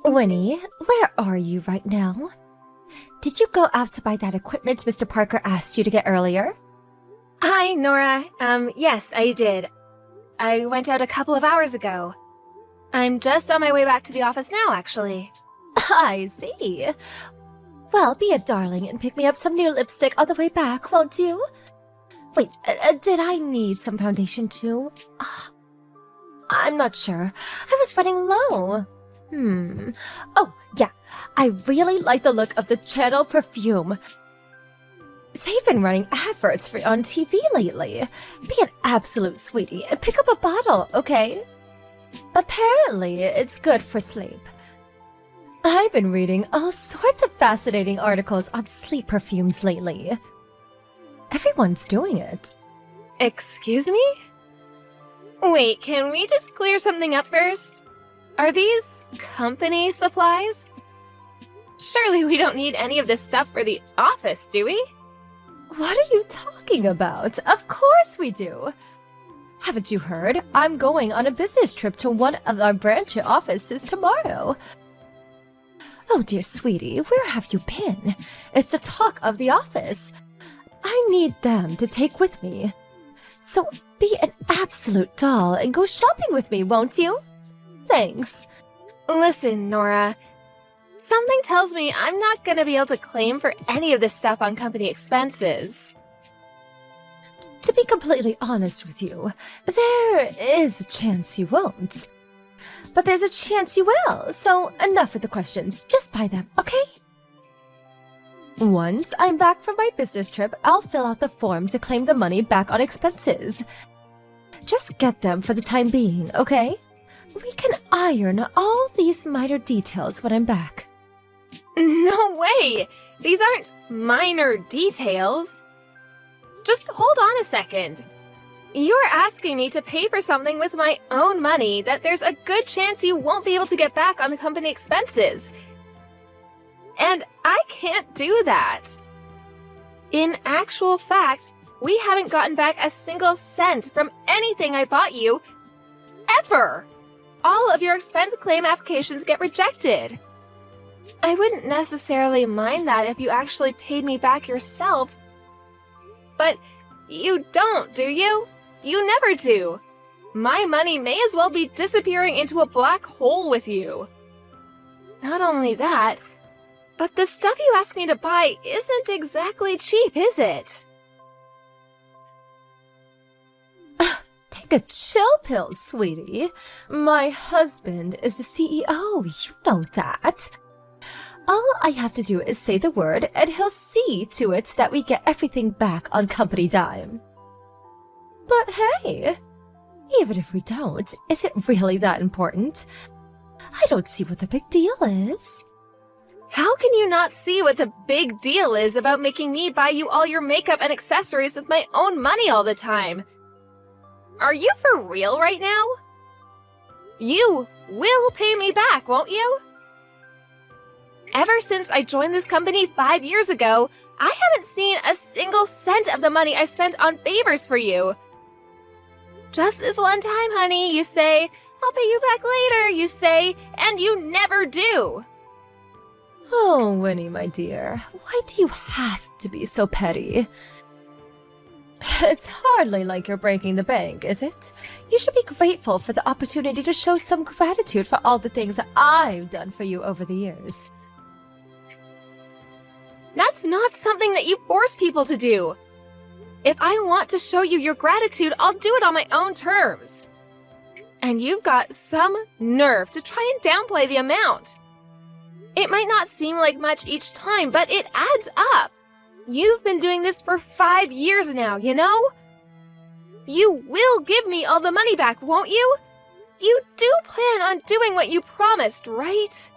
Winnie, where are you right now? Did you go out to buy that equipment Mr. Parker asked you to get earlier? Hi, Nora. Yes, I did. I went out a couple of hours ago. I'm just on my way back to the office now, actually. I see. Well, be a darling and pick me up some new lipstick on the way back, won't you? Wait, did I need some foundation too? I'm not sure. I was running low. Oh, yeah. I really like the look of the Channel perfume. They've been running adverts for on TV lately. Be an absolute sweetie and pick up a bottle, okay? Apparently, it's good for sleep. I've been reading all sorts of fascinating articles on sleep perfumes lately. Everyone's doing it. Excuse me? Wait, can we just clear something up first? Are these company supplies? Surely we don't need any of this stuff for the office, do we? What are you talking about? Of course we do. Haven't you heard? I'm going on a business trip to one of our branch offices tomorrow. Oh, dear sweetie, where have you been? It's the talk of the office. I need them to take with me. So be an absolute doll and go shopping with me, won't you? Thanks. Listen, Nora. Something tells me I'm not gonna be able to claim for any of this stuff on company expenses. To be completely honest with you, there is a chance you won't. But there's a chance you will, so enough with the questions. Just buy them, okay? Once I'm back from my business trip, I'll fill out the form to claim the money back on expenses. Just get them for the time being, okay? We can iron all these minor details when I'm back. No way! These aren't minor details. Just hold on a second. You're asking me to pay for something with my own money that there's a good chance you won't be able to get back on the company expenses. And I can't do that. In actual fact, we haven't gotten back a single cent from anything I bought you, ever. All of your expense claim applications get rejected. I wouldn't necessarily mind that if you actually paid me back yourself. But you don't, do you? You never do. My money may as well be disappearing into a black hole with you. Not only that, but the stuff you asked me to buy isn't exactly cheap, is it? Take a chill pill, sweetie. My husband is the CEO, you know that. All I have to do is say the word, and he'll see to it that we get everything back on company dime. But hey, even if we don't, is it really that important? I don't see what the big deal is. How can you not see what the big deal is about making me buy you all your makeup and accessories with my own money all the time? Are you for real right now? You will pay me back, won't you? Ever since I joined this company 5 years ago, I haven't seen a single cent of the money I spent on favors for you. Just this one time, honey, you say, I'll pay you back later, you say, and you never do. Oh, Winnie, my dear, why do you have to be so petty? It's hardly like you're breaking the bank, is it? You should be grateful for the opportunity to show some gratitude for all the things that I've done for you over the years. That's not something that you force people to do. If I want to show you your gratitude, I'll do it on my own terms. And you've got some nerve to try and downplay the amount. It might not seem like much each time, but it adds up. You've been doing this for 5 years now, you know? You will give me all the money back, won't you? You do plan on doing what you promised, right?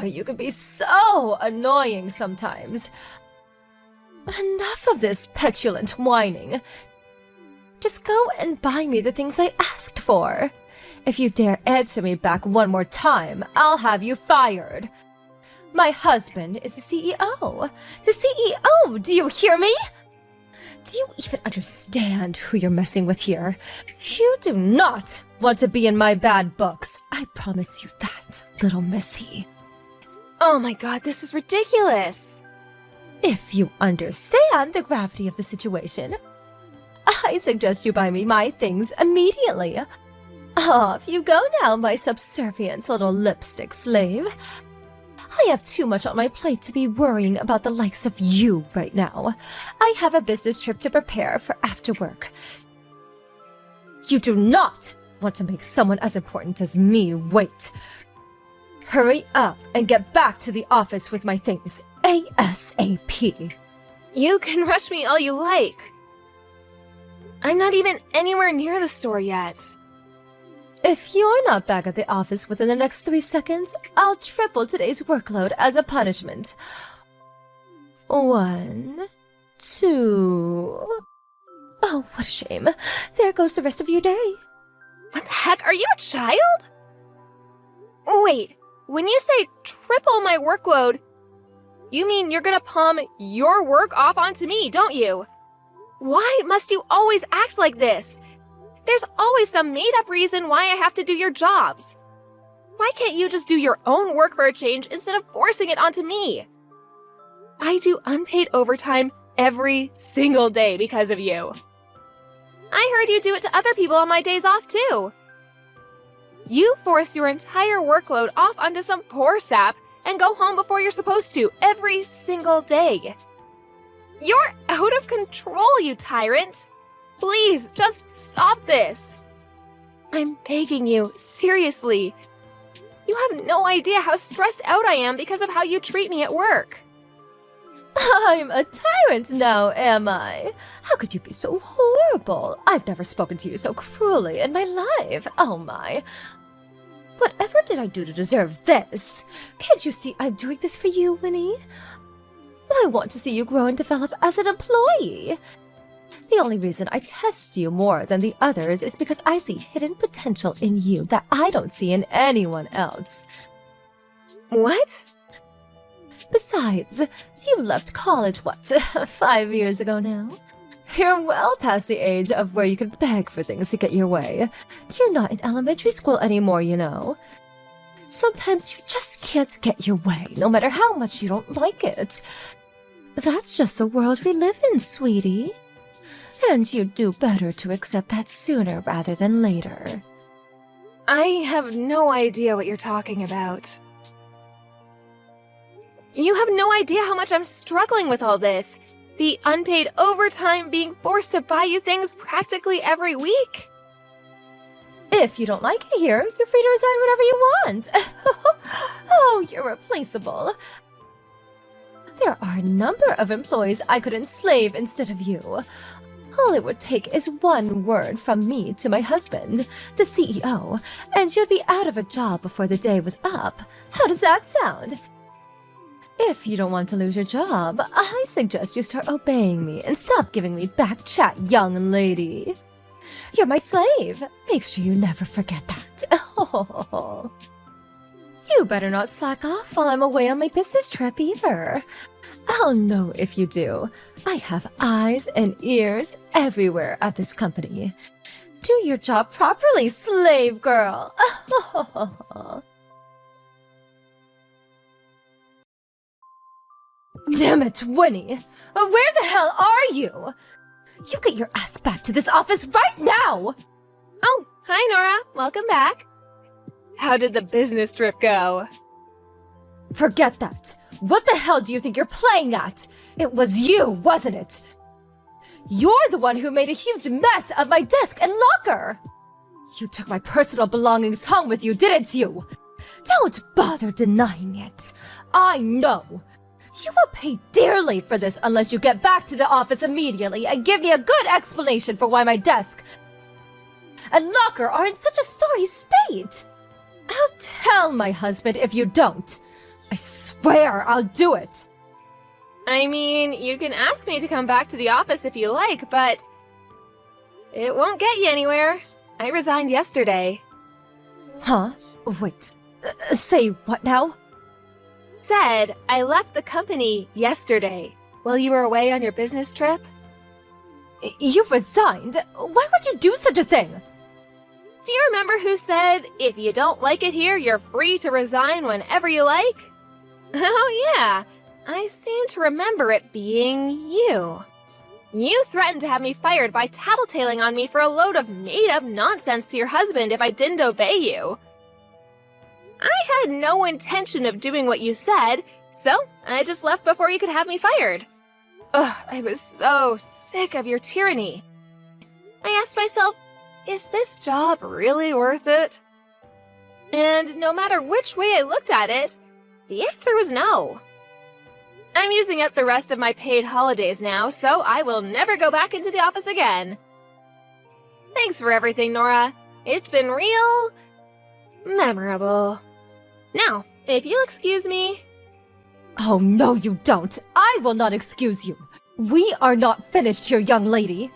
You can be so annoying sometimes. Enough of this petulant whining. Just go and buy me the things I asked for. If you dare answer me back one more time, I'll have you fired. My husband is the CEO. The CEO, do you hear me? Do you even understand who you're messing with here? You do not want to be in my bad books. I promise you that, little missy. Oh my god, this is ridiculous! If you understand the gravity of the situation, I suggest you buy me my things immediately. Off you go now, my subservient little lipstick slave. I have too much on my plate to be worrying about the likes of you right now. I have a business trip to prepare for after work. You do not want to make someone as important as me wait. Hurry up and get back to the office with my things ASAP. You can rush me all you like. I'm not even anywhere near the store yet. If you're not back at the office within the next 3 seconds, I'll triple today's workload as a punishment. 1, 2... Oh, what a shame. There goes the rest of your day. What the heck? Are you a child? Wait, when you say triple my workload, you mean you're gonna palm your work off onto me, don't you? Why must you always act like this? There's always some made-up reason why I have to do your jobs. Why can't you just do your own work for a change instead of forcing it onto me? I do unpaid overtime every single day because of you. I heard you do it to other people on my days off too. You force your entire workload off onto some poor sap and go home before you're supposed to every single day. You're out of control, you tyrant! Please, just stop this! I'm begging you, seriously. You have no idea how stressed out I am because of how you treat me at work. I'm a tyrant now, am I? How could you be so horrible? I've never spoken to you so cruelly in my life. Oh my. Whatever did I do to deserve this? Can't you see I'm doing this for you, Winnie? I want to see you grow and develop as an employee. The only reason I test you more than the others is because I see hidden potential in you that I don't see in anyone else. What? Besides, you left college, what, 5 years ago now? You're well past the age of where you can beg for things to get your way. You're not in elementary school anymore, you know. Sometimes you just can't get your way, no matter how much you don't like it. That's just the world we live in, sweetie. And you'd do better to accept that sooner rather than later. I have no idea what you're talking about. You have no idea how much I'm struggling with all this. The unpaid overtime, being forced to buy you things practically every week. If you don't like it here, you're free to resign whenever you want. Oh, you're replaceable. There are a number of employees I could enslave instead of you. All it would take is one word from me to my husband, the CEO, and you'd be out of a job before the day was up. How does that sound? If you don't want to lose your job, I suggest you start obeying me and stop giving me back chat, young lady. You're my slave. Make sure you never forget that. Oh. You better not slack off while I'm away on my business trip either. I'll know if you do. I have eyes and ears everywhere at this company. Do your job properly, slave girl. Damn it, Winnie! Where the hell are you? You get your ass back to this office right now! Oh, hi Nora. Welcome back. How did the business trip go? Forget that. What the hell do you think you're playing at? It was you, wasn't it? You're the one who made a huge mess of my desk and locker! You took my personal belongings home with you, didn't you? Don't bother denying it. I know. You will pay dearly for this unless you get back to the office immediately and give me a good explanation for why my desk and locker are in such a sorry state. I'll tell my husband if you don't. I swear I'll do it. I mean, you can ask me to come back to the office if you like, but it won't get you anywhere. I resigned yesterday. Huh? Wait, say what now? Said I left the company yesterday while you were away on your business trip. You've resigned? Why would you do such a thing? Do you remember who said, if you don't like it here, you're free to resign whenever you like? Oh yeah, I seem to remember it being you. You threatened to have me fired by tattletaling on me for a load of made-up nonsense to your husband if I didn't obey you. I had no intention of doing what you said, so I just left before you could have me fired. Ugh, I was so sick of your tyranny. I asked myself, is this job really worth it? And no matter which way I looked at it, the answer was no. I'm using up the rest of my paid holidays now, so I will never go back into the office again. Thanks for everything, Nora. It's been real memorable. Now, if you'll excuse me... Oh, no, you don't. I will not excuse you. We are not finished here, young lady.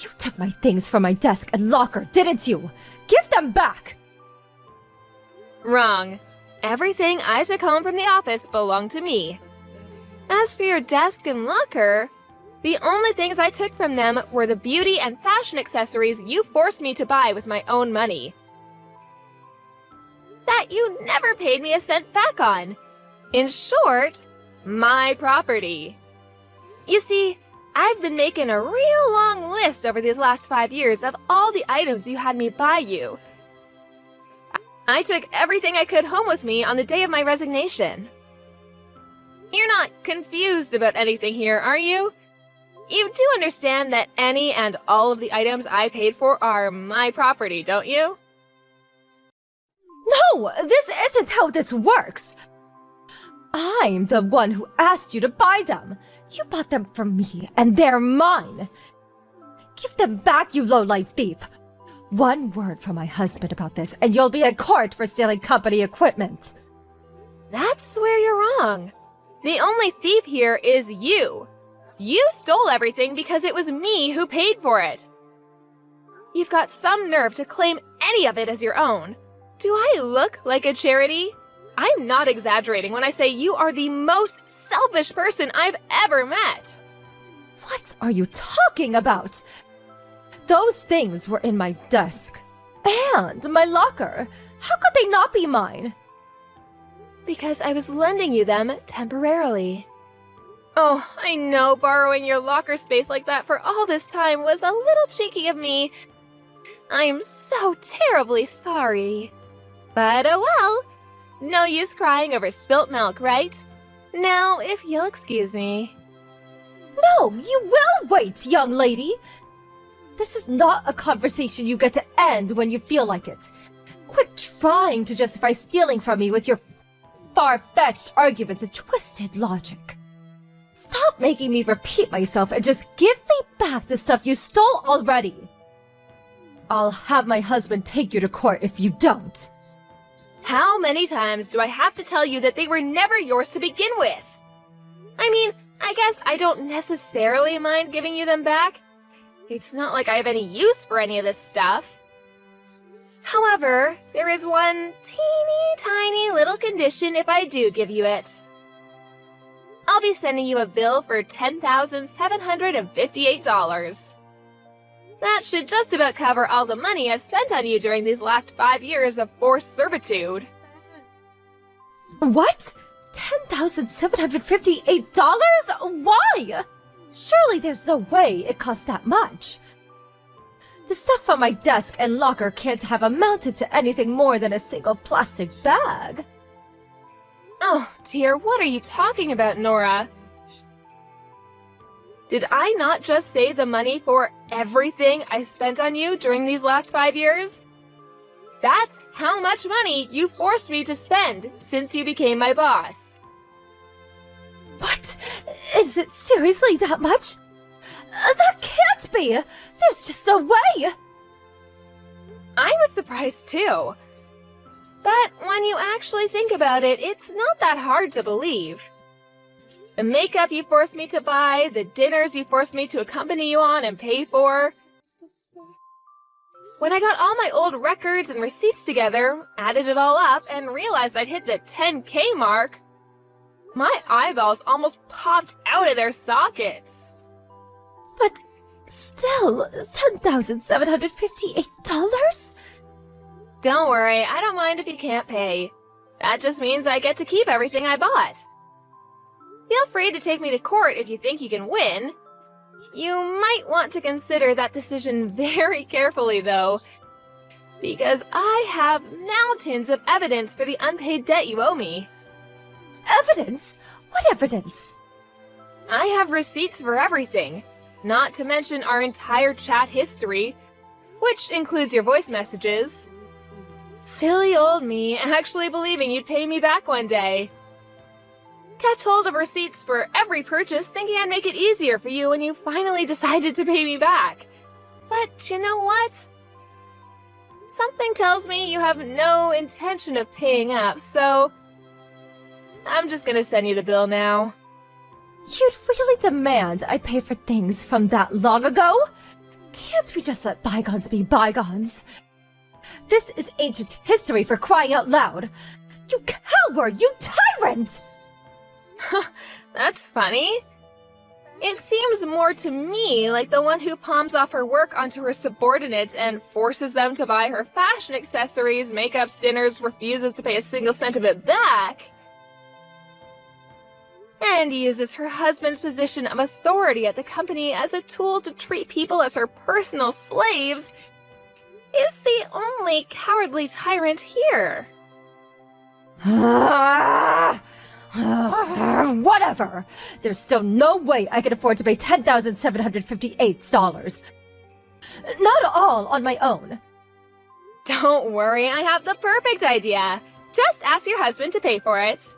You took my things from my desk and locker, didn't you? Give them back! Wrong. Everything I took home from the office belonged to me. As for your desk and locker, the only things I took from them were the beauty and fashion accessories you forced me to buy with my own money. That you never paid me a cent back on. In short, my property. You see, I've been making a real long list over these last 5 years of all the items you had me buy you. I took everything I could home with me on the day of my resignation. You're not confused about anything here, are you? You do understand that any and all of the items I paid for are my property, don't you? No, this isn't how this works. I'm the one who asked you to buy them. You bought them from me, and they're mine. Give them back, you low-life thief. One word from my husband about this, and you'll be in court for stealing company equipment. That's where you're wrong. The only thief here is you. You stole everything because it was me who paid for it. You've got some nerve to claim any of it as your own. Do I look like a charity? I'm not exaggerating when I say you are the most selfish person I've ever met. What are you talking about? Those things were in my desk. And my locker. How could they not be mine? Because I was lending you them temporarily. Oh, I know borrowing your locker space like that for all this time was a little cheeky of me. I am so terribly sorry. But oh well. No use crying over spilt milk, right? Now, if you'll excuse me. No, you will wait, young lady. This is not a conversation you get to end when you feel like it. Quit trying to justify stealing from me with your far-fetched arguments and twisted logic. Stop making me repeat myself and just give me back the stuff you stole already. I'll have my husband take you to court if you don't. How many times do I have to tell you that they were never yours to begin with? I mean, I guess I don't necessarily mind giving you them back. It's not like I have any use for any of this stuff. However, there is one teeny tiny little condition if I do give you it. I'll be sending you a bill for $10,758. That should just about cover all the money I've spent on you during these last 5 years of forced servitude. What? $10,758? Why? Surely there's no way it costs that much. The stuff on my desk and locker can't have amounted to anything more than a single plastic bag. Oh dear, what are you talking about, Nora? Did I not just save the money for everything I spent on you during these last 5 years? That's how much money you forced me to spend since you became my boss. What? Is it seriously that much? That can't be! There's just no way! I was surprised too. But when you actually think about it, it's not that hard to believe. The makeup you forced me to buy, the dinners you forced me to accompany you on and pay for. When I got all my old records and receipts together, added it all up, and realized I'd hit the 10K mark, my eyeballs almost popped out of their sockets. But Still, $10,758? Don't worry, I don't mind if you can't pay. That just means I get to keep everything I bought. Feel free to take me to court if you think you can win. You might want to consider that decision very carefully, though, because I have mountains of evidence for the unpaid debt you owe me. Evidence? What evidence? I have receipts for everything, not to mention our entire chat history, which includes your voice messages. Silly old me, actually believing you'd pay me back one day. Kept hold of receipts for every purchase, thinking I'd make it easier for you when you finally decided to pay me back. But you know what? Something tells me you have no intention of paying up, so I'm just gonna send you the bill now. You'd really demand I pay for things from that long ago? Can't we just let bygones be bygones? This is ancient history, for crying out loud! You coward! You tyrant! That's funny. It seems more to me like the one who palms off her work onto her subordinates and forces them to buy her fashion accessories, makeups, dinners, refuses to pay a single cent of it back, and uses her husband's position of authority at the company as a tool to treat people as her personal slaves, is the only cowardly tyrant here. Whatever! There's still no way I can afford to pay $10,758. Not all on my own. Don't worry, I have the perfect idea. Just ask your husband to pay for it.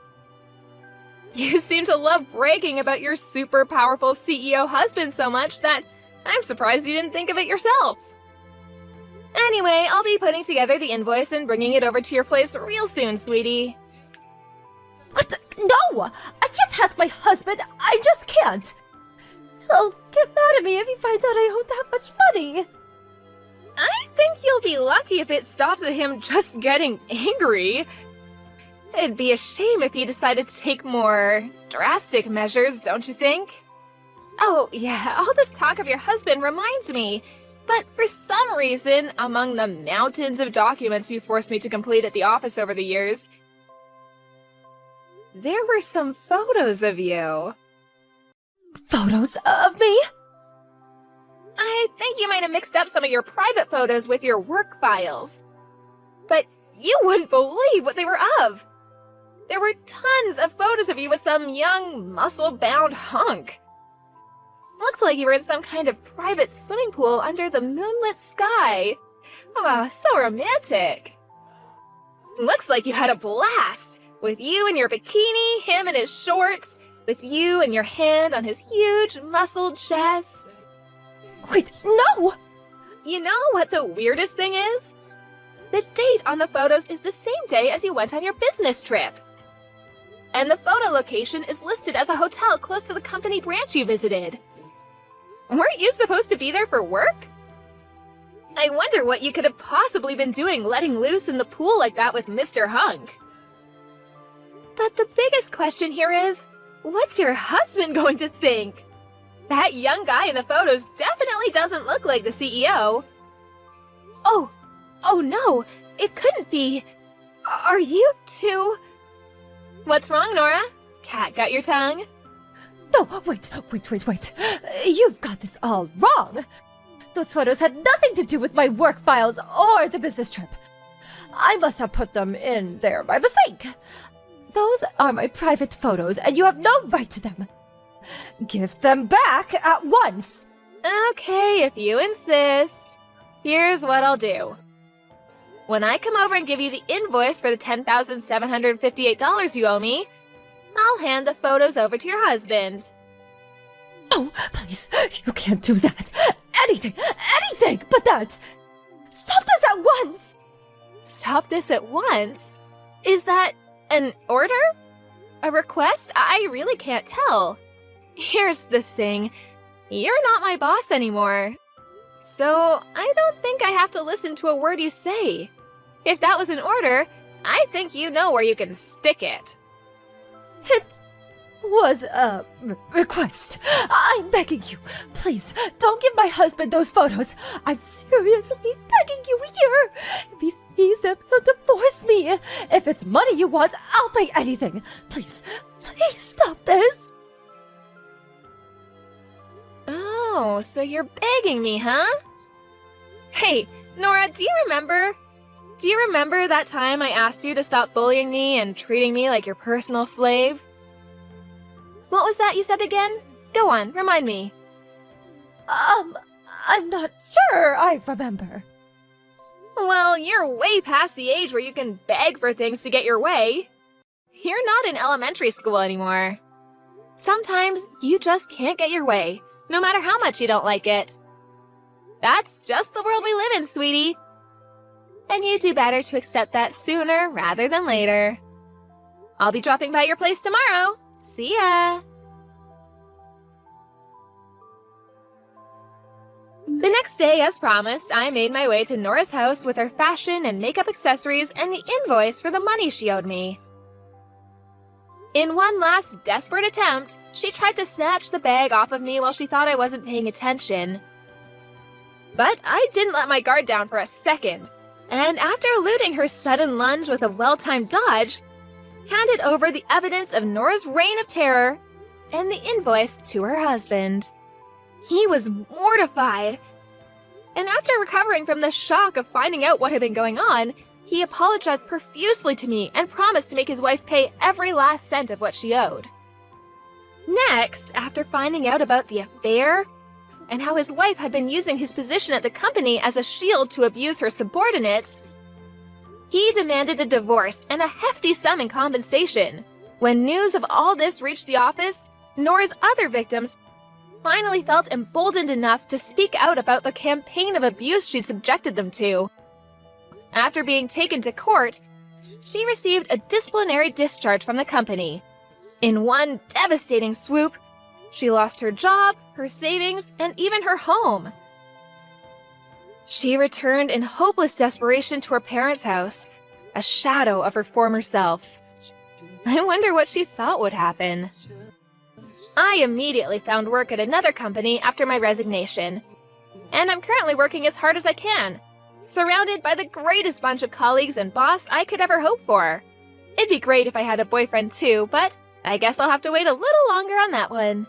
You seem to love bragging about your super powerful CEO husband so much that I'm surprised you didn't think of it yourself. Anyway, I'll be putting together the invoice and bringing it over to your place real soon, sweetie. What? No! I can't ask my husband! I just can't! He'll get mad at me if he finds out I owe that much money! I think you'll be lucky if it stops at him just getting angry. It'd be a shame if he decided to take more drastic measures, don't you think? Oh, yeah, all this talk of your husband reminds me. But for some reason, among the mountains of documents you forced me to complete at the office over the years, there were some photos of you. Photos of me? I think you might have mixed up some of your private photos with your work files. But you wouldn't believe what they were of. There were tons of photos of you with some young, muscle-bound hunk. Looks like you were in some kind of private swimming pool under the moonlit sky. Ah, so romantic. Looks like you had a blast. With you in your bikini, him in his shorts, with you and your hand on his huge, muscled chest. Wait, no! You know what the weirdest thing is? The date on the photos is the same day as you went on your business trip. And the photo location is listed as a hotel close to the company branch you visited. Weren't you supposed to be there for work? I wonder what you could have possibly been doing letting loose in the pool like that with Mr. Hunk. But the biggest question here is, what's your husband going to think? That young guy in the photos definitely doesn't look like the CEO. Oh no, it couldn't be. Are you two? What's wrong, Nora? Cat got your tongue? No, wait. You've got this all wrong. Those photos had nothing to do with my work files or the business trip. I must have put them in there by mistake. Those are my private photos, and you have no right to them. Give them back at once. Okay, if you insist. Here's what I'll do. When I come over and give you the invoice for the $10,758 you owe me, I'll hand the photos over to your husband. Oh, please, you can't do that. Anything but that. Stop this at once. Stop this at once? Is that an order? A request? I really can't tell. Here's the thing. You're not my boss anymore. So I don't think I have to listen to a word you say. If that was an order, I think you know where you can stick it. It was a request. I'm begging you, please, don't give my husband those photos. I'm seriously begging you here. If he sees them, he'll divorce me. If it's money you want, I'll pay anything. Please, please stop this. Oh, so you're begging me, huh? Hey, Nora, do you remember? Do you remember that time I asked you to stop bullying me and treating me like your personal slave? What was that you said again? Go on, remind me. I'm not sure I remember. Well, you're way past the age where you can beg for things to get your way. You're not in elementary school anymore. Sometimes you just can't get your way, no matter how much you don't like it. That's just the world we live in, sweetie. And you do better to accept that sooner rather than later. I'll be dropping by your place tomorrow. See ya! The next day, as promised, I made my way to Nora's house with her fashion and makeup accessories and the invoice for the money she owed me. In one last desperate attempt, she tried to snatch the bag off of me while she thought I wasn't paying attention. But I didn't let my guard down for a second, and after eluding her sudden lunge with a well-timed dodge, handed over the evidence of Nora's reign of terror and the invoice to her husband. He was mortified, and after recovering from the shock of finding out what had been going on, he apologized profusely to me and promised to make his wife pay every last cent of what she owed. Next, after finding out about the affair and how his wife had been using his position at the company as a shield to abuse her subordinates, he demanded a divorce and a hefty sum in compensation. When news of all this reached the office, Nora's other victims finally felt emboldened enough to speak out about the campaign of abuse she'd subjected them to. After being taken to court, she received a disciplinary discharge from the company. In one devastating swoop, she lost her job, her savings, and even her home. She returned in hopeless desperation to her parents' house, a shadow of her former self. I wonder what she thought would happen. I immediately found work at another company after my resignation, and I'm currently working as hard as I can, surrounded by the greatest bunch of colleagues and boss I could ever hope for. It'd be great if I had a boyfriend too, but I guess I'll have to wait a little longer on that one.